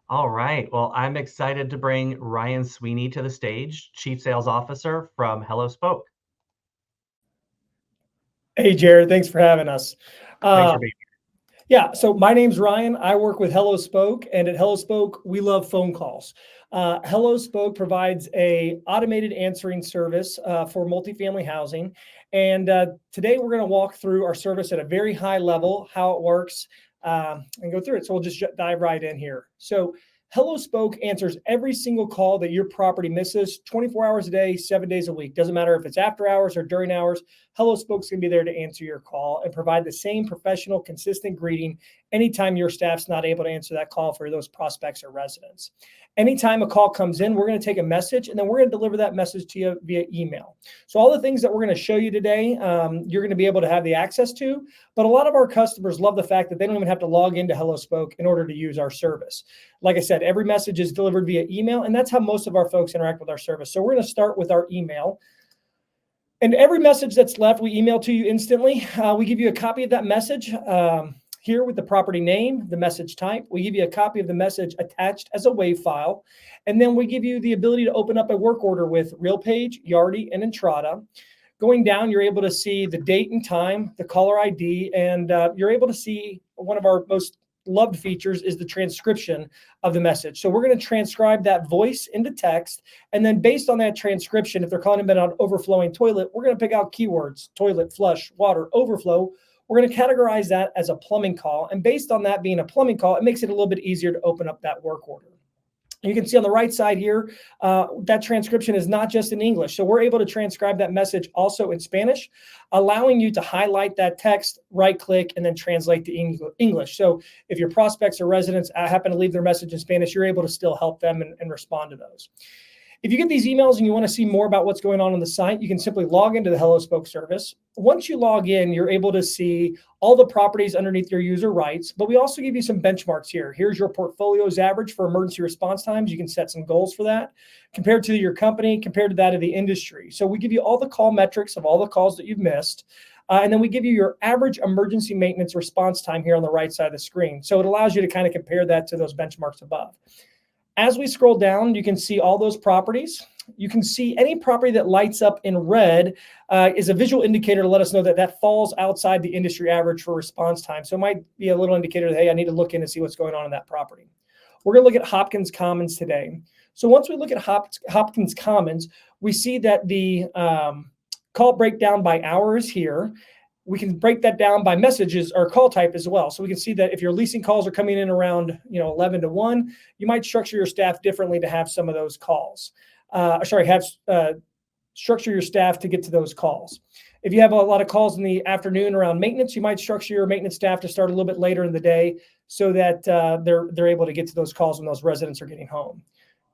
All right. Well, I'm excited to bring Ryan Sweeney to the stage, Chief Sales Officer from HelloSpoke. Hey, Jared, thanks for having us. Thanks Uh, for being yeah, so my name's Ryan. I work with HelloSpoke, and at HelloSpoke, we love phone calls. HelloSpoke provides a automated answering service for multifamily housing, and today we're going to walk through our service at a very high level, how it works, and go through it. So we'll just dive right in here. So HelloSpoke answers every single call that your property misses 24 hours a day, 7 days a week. Doesn't matter if it's after hours or during hours. HelloSpoke's going to be there to answer your call and provide the same professional, consistent greeting anytime your staff's not able to answer that call for those prospects or residents. Anytime a call comes in, we're going to take a message and then we're going to deliver that message to you via email. So all the things that we're going to show you today, you're going to be able to have the access to. But a lot of our customers love the fact that they don't even have to log into HelloSpoke in order to use our service. Like I said, every message is delivered via email, and that's how most of our folks interact with our service. So we're going to start with our email. And every message that's left, we email to you instantly. We give you a copy of that message here with the property name, the message type. We give you a copy of the message attached as a WAV file. And then we give you the ability to open up a work order with RealPage, Yardi, and Entrada. Going down, you're able to see the date and time, the caller ID, and you're able to see one of our most loved features is the transcription of the message. So we're going to transcribe that voice into text. And then based on that transcription, if they're calling about an overflowing toilet, we're going to pick out keywords: toilet, flush, water, overflow. We're going to categorize that as a plumbing call. And based on that being a plumbing call, it makes it a little bit easier to open up that work order. You can see on the right side here, that transcription is not just in English. So we're able to transcribe that message also in Spanish, allowing you to highlight that text, right click, and then translate to English. So if your prospects or residents happen to leave their message in Spanish, you're able to still help them and respond to those. If you get these emails and you want to see more about what's going on the site, you can simply log into the HelloSpoke service. Once you log in, you're able to see all the properties underneath your user rights, but we also give you some benchmarks here. Here's your portfolio's average for emergency response times. You can set some goals for that compared to your company, compared to that of the industry. So we give you all the call metrics of all the calls that you've missed. And then we give you your average emergency maintenance response time here on the right side of the screen. So it allows you to kind of compare that to those benchmarks above. As we scroll down, you can see all those properties. You can see any property that lights up in red is a visual indicator to let us know that that falls outside the industry average for response time. So it might be a little indicator that, hey, I need to look in and see what's going on in that property. We're going to look at Hopkins Commons today. So once we look at Hopkins Commons, we see that the call breakdown by hours here. We can break that down by messages or call type as well. So we can see that if your leasing calls are coming in around 11 to 1, you might structure your staff differently to have some of those calls. Structure your staff to get to those calls. If you have a lot of calls in the afternoon around maintenance, you might structure your maintenance staff to start a little bit later in the day so that they're able to get to those calls when those residents are getting home.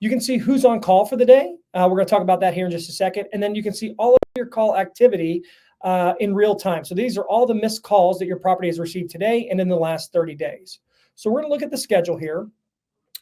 You can see who's on call for the day. We're going to talk about that here in just a second. And then you can see all of your call activity in real time. So these are all the missed calls that your property has received today and in the last 30 days. So we're going to look at the schedule here.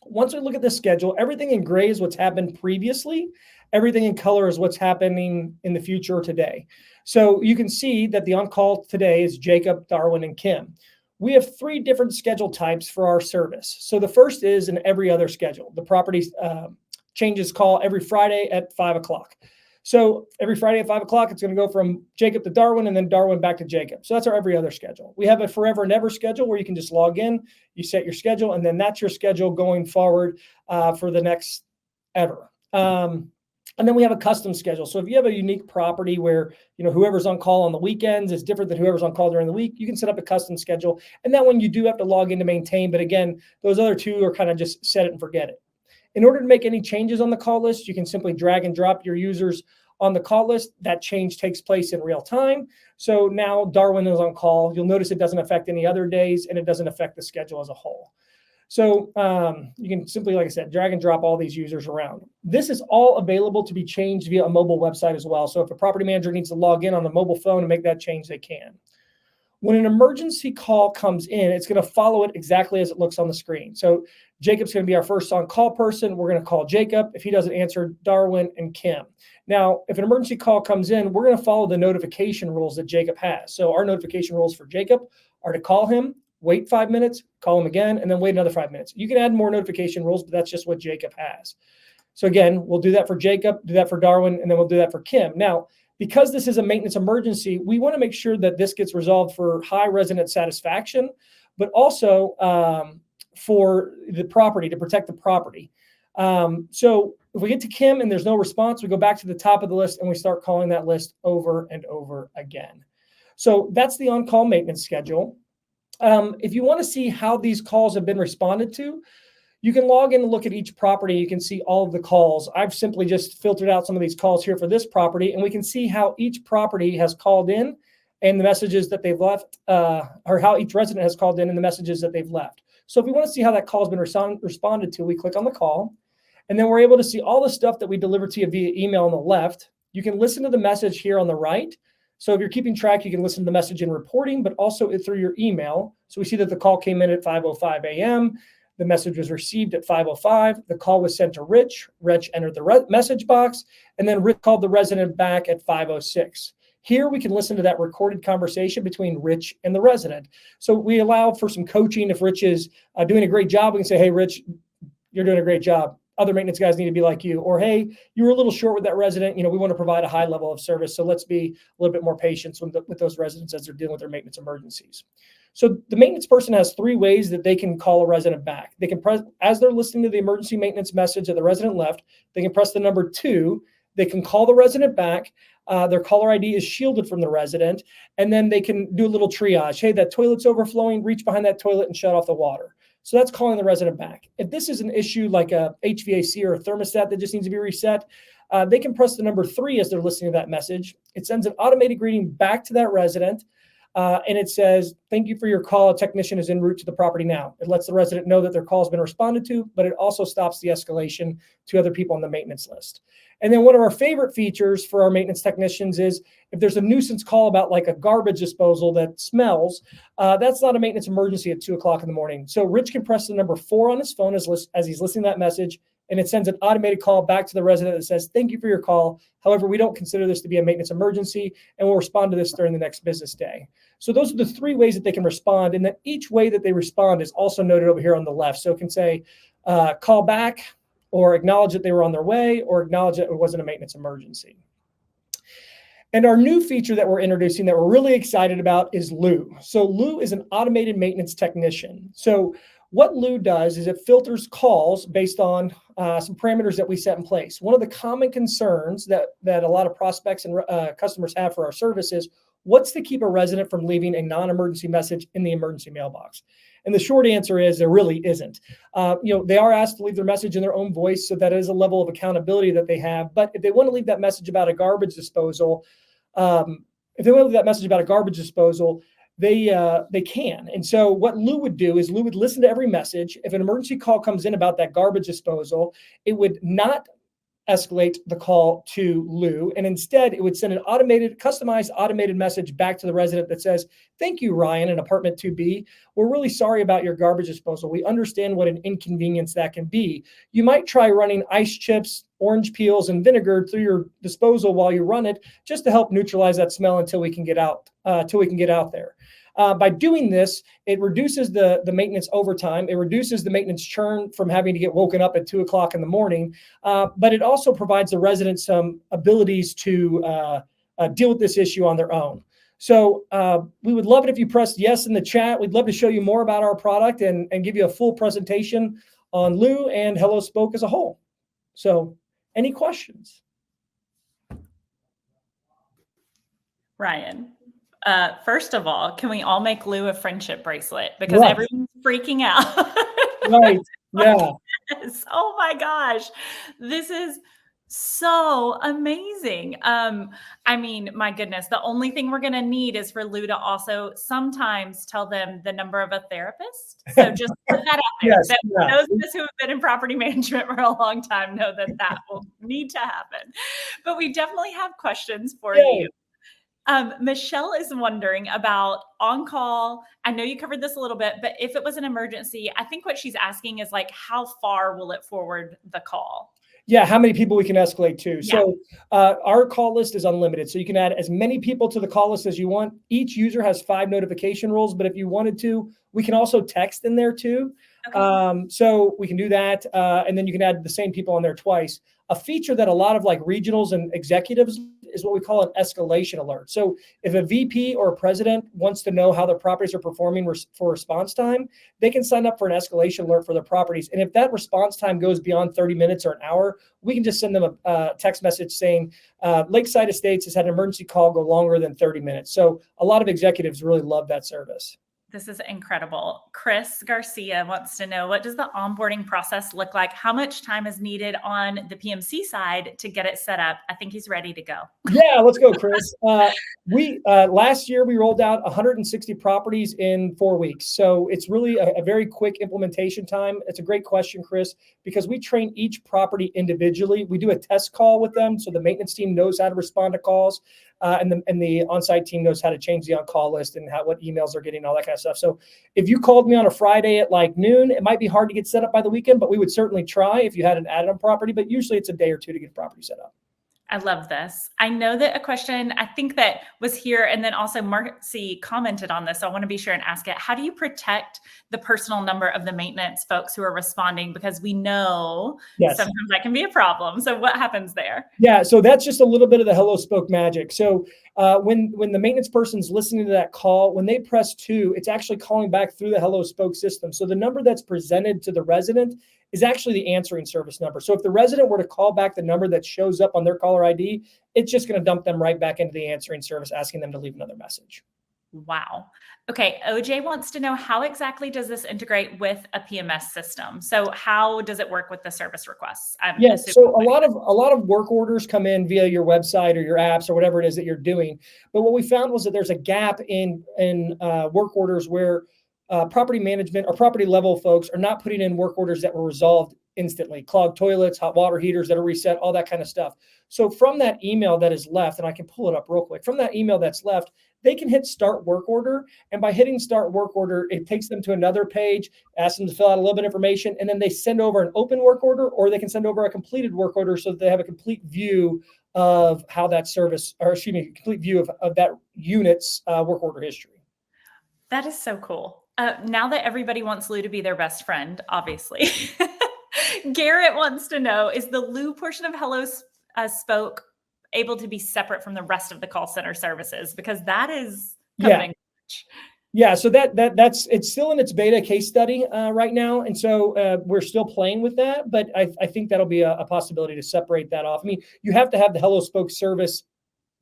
Once we look at the schedule, everything in gray is what's happened previously. Everything in color is what's happening in the future or today. So you can see that the on-call today is Jacob, Darwin, and Kim. We have 3 different schedule types for our service. So the first is an every other schedule. The property changes call every Friday at 5 o'clock. So every Friday at 5 o'clock, it's going to go from Jacob to Darwin and then Darwin back to Jacob. So that's our every other schedule. We have a forever and ever schedule where you can just log in, you set your schedule, and then that's your schedule going forward for the next ever. And then we have a custom schedule. So if you have a unique property where whoever's on call on the weekends is different than whoever's on call during the week, you can set up a custom schedule. And that one you do have to log in to maintain. But again, those other 2 are kind of just set it and forget it. In order to make any changes on the call list, you can simply drag and drop your users on the call list. That change takes place in real time. So now Darwin is on call. You'll notice it doesn't affect any other days, and it doesn't affect the schedule as a whole. So you can simply, like I said, drag and drop all these users around. This is all available to be changed via a mobile website as well. So if a property manager needs to log in on the mobile phone and make that change, they can. When an emergency call comes in, it's going to follow it exactly as it looks on the screen. So Jacob's going to be our first on-call person. We're going to call Jacob. If he doesn't answer, Darwin and Kim. Now, if an emergency call comes in, we're going to follow the notification rules that Jacob has. So our notification rules for Jacob are to call him, wait 5 minutes, call them again, and then wait another 5 minutes. You can add more notification rules, but that's just what Jacob has. So again, we'll do that for Jacob, do that for Darwin, and then we'll do that for Kim. Now, because this is a maintenance emergency, we want to make sure that this gets resolved for high resident satisfaction, but also for the property, to protect the property. So if we get to Kim and there's no response, we go back to the top of the list and we start calling that list over and over again. So that's the on-call maintenance schedule. If you want to see how these calls have been responded to, you can log in and look at each property. You can see all of the calls. I've simply just filtered out some of these calls here for this property, and we can see how each property has called in and the messages that they've left, or how each resident has called in and the messages that they've left. So if we want to see how that call has been responded to, we click on the call, and then we're able to see all the stuff that we deliver to you via email on the left. You can listen to the message here on the right. So if you're keeping track, you can listen to the message in reporting, but also through your email. So we see that the call came in at 5:05 a.m. The message was received at 5:05. The call was sent to Rich. Rich entered the message box, and then Rich called the resident back at 5:06. Here we can listen to that recorded conversation between Rich and the resident. So we allow for some coaching. If Rich is doing a great job, we can say, hey, Rich, you're doing a great job. Other maintenance guys need to be like you. Or, hey, you were a little short with that resident. We want to provide a high level of service. So let's be a little bit more patient with those residents as they're dealing with their maintenance emergencies. So the maintenance person has 3 ways that they can call a resident back. They can press, as they're listening to the emergency maintenance message that the resident left, they can press the number 2. They can call the resident back. Their caller ID is shielded from the resident. And then they can do a little triage. Hey, that toilet's overflowing. Reach behind that toilet and shut off the water. So that's calling the resident back. If this is an issue like a HVAC or a thermostat that just needs to be reset, they can press the number 3 as they're listening to that message. It sends an automated greeting back to that resident. And it says, thank you for your call. A technician is en route to the property now. It lets the resident know that their call has been responded to, but it also stops the escalation to other people on the maintenance list. And then one of our favorite features for our maintenance technicians is if there's a nuisance call about like a garbage disposal that smells, that's not a maintenance emergency at 2:00 in the morning. So Rich can press the number 4 on his phone as he's listening to that message, and it sends an automated call back to the resident that says, thank you for your call. However, we don't consider this to be a maintenance emergency, and we'll respond to this during the next business day. So those are the 3 ways that they can respond, and then each way that they respond is also noted over here on the left. So it can say, call back, or acknowledge that they were on their way, or acknowledge that it wasn't a maintenance emergency. And our new feature that we're introducing that we're really excited about is Lou. So Lou is an automated maintenance technician. So what Lou does is it filters calls based on some parameters that we set in place. One of the common concerns that a lot of prospects and customers have for our service is, what's to keep a resident from leaving a non-emergency message in the emergency mailbox? And the short answer is there really isn't. They are asked to leave their message in their own voice, so that is a level of accountability that they have. But if they want to leave that message about a garbage disposal, they can. And so what Lou would do is Lou would listen to every message. If an emergency call comes in about that garbage disposal, it would not escalate the call to Lou, and instead it would send an customized automated message back to the resident that says, thank you, Ryan, in apartment 2B. We're really sorry about your garbage disposal. We understand what an inconvenience that can be. You might try running ice chips, orange peels, and vinegar through your disposal while you run it, just to help neutralize that smell until we can get out there. By doing this, it reduces the maintenance overtime. It reduces the maintenance churn from having to get woken up at 2:00 in the morning. But it also provides the residents some abilities to deal with this issue on their own. So we would love it if you pressed yes in the chat. We'd love to show you more about our product and give you a full presentation on Lou and HelloSpoke as a whole. So any questions? Ryan. First of all, can we all make Lou a friendship bracelet? Because everyone's freaking out. Right. Yeah. Yes. Oh my gosh. This is so amazing. I mean, my goodness, the only thing we're going to need is for Lou to also sometimes tell them the number of a therapist. So just put that out there. Yes, Those of us who have been in property management for a long time know that will need to happen. But we definitely have questions for you. Michelle is wondering about on-call. I know you covered this a little bit, but if it was an emergency, I think what she's asking is like, how far will it forward the call? Yeah, how many people we can escalate to. Yeah. So our call list is unlimited. So you can add as many people to the call list as you want. Each user has 5 notification rules, but if you wanted to, we can also text in there too. Okay. So we can do that. And then you can add the same people on there twice. A feature that a lot of like regionals and executives is what we call an escalation alert. So if a VP or a president wants to know how their properties are performing for response time, they can sign up for an escalation alert for their properties. And if that response time goes beyond 30 minutes or an hour, we can just send them a text message saying Lakeside Estates has had an emergency call go longer than 30 minutes. So a lot of executives really love that service. This is incredible. Chris Garcia wants to know, what does the onboarding process look like? How much time is needed on the PMC side to get it set up? I think he's ready to go. Yeah, let's go, Chris. Last year we rolled out 160 properties in 4 weeks. So it's really a very quick implementation time. It's a great question, Chris, because we train each property individually. We do a test call with them. So the maintenance team knows how to respond to calls. And the on-site team knows how to change the on-call list and what emails they're getting, all that kind of stuff. So if you called me on a Friday at like noon, it might be hard to get set up by the weekend, but we would certainly try if you had an add-on property, but usually it's a day or two to get property set up. I love this. I know that a question I think that was here, and then also Marcy commented on this. So I want to be sure and ask it. How do you protect the personal number of the maintenance folks who are responding? Because we know sometimes that can be a problem. So what happens there? Yeah, so that's just a little bit of the HelloSpoke magic. So when the maintenance person's listening to that call, when they press 2, it's actually calling back through the HelloSpoke system. So the number that's presented to the resident is actually the answering service number. So if the resident were to call back the number that shows up on their caller ID, it's just going to dump them right back into the answering service, asking them to leave another message. Wow. Okay. OJ wants to know, how exactly does this integrate with a PMS system? So how does it work with the service requests? So a lot of work orders come in via your website or your apps or whatever it is that you're doing. But what we found was that there's a gap in work orders where property management or property level folks are not putting in work orders that were resolved instantly. Clogged toilets, hot water heaters that are reset, all that kind of stuff. So from that email that is left, and I can pull it up real quick, from that email that's left, they can hit start work order. And by hitting start work order, it takes them to another page, asks them to fill out a little bit of information, and then they send over an open work order, or they can send over a completed work order so that they have a complete view of how that service, or excuse me, complete view of that unit's work order history. That is so cool. Now that everybody wants Lou to be their best friend, obviously, Garrett wants to know, is the Lou portion of HelloSpoke able to be separate from the rest of the call center services? Because that is coming. Yeah, so that's it's still in its beta case study right now, and so we're still playing with that. But I think that'll be a possibility to separate that off. I mean, you have to have the HelloSpoke service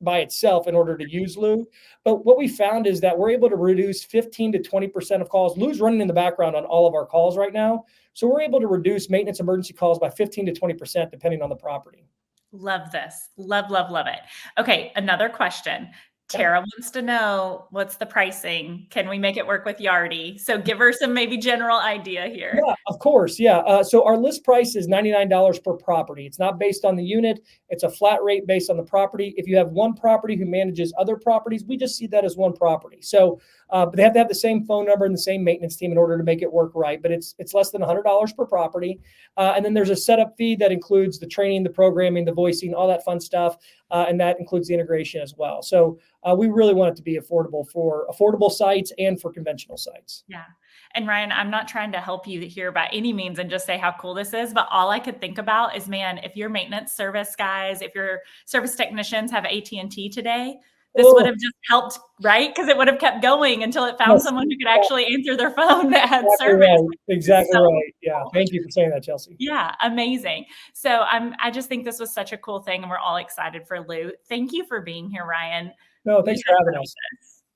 by itself in order to use Lou. But what we found is that we're able to reduce 15 to 20% of calls. Lou's running in the background on all of our calls right now. So we're able to reduce maintenance emergency calls by 15 to 20%, depending on the property. Love this. Love, love, love it. Okay. Another question. Tara wants to know, what's the pricing? Can we make it work with Yardi? So give her some maybe general idea here. Yeah, of course. Yeah. So our list price is $99 per property. It's not based on the unit. It's a flat rate based on the property. If you have one property who manages other properties, we just see that as one property. So but they have to have the same phone number and the same maintenance team in order to make it work right. But it's less than $100 per property. And then there's a setup fee that includes the training, the programming, the voicing, all that fun stuff. And that includes the integration as well. So we really want it to be affordable for affordable sites and for conventional sites. Yeah. And Ryan, I'm not trying to help you here by any means and just say how cool this is, but all I could think about is, man, if your maintenance service guys, if your service technicians have AT&T today, this would have just helped, right? Because it would have kept going until it found someone who could actually answer their phone that had service. Right. Exactly right. Yeah. Thank you for saying that, Chelsea. Yeah. Amazing. So I just think this was such a cool thing, and we're all excited for Lou. Thank you for being here, Ryan. No, thanks for having us.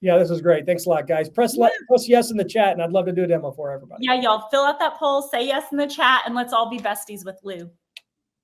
Yeah, this was great. Thanks a lot, guys. Press yes in the chat, and I'd love to do a demo for everybody. Yeah, y'all fill out that poll, say yes in the chat, and let's all be besties with Lou.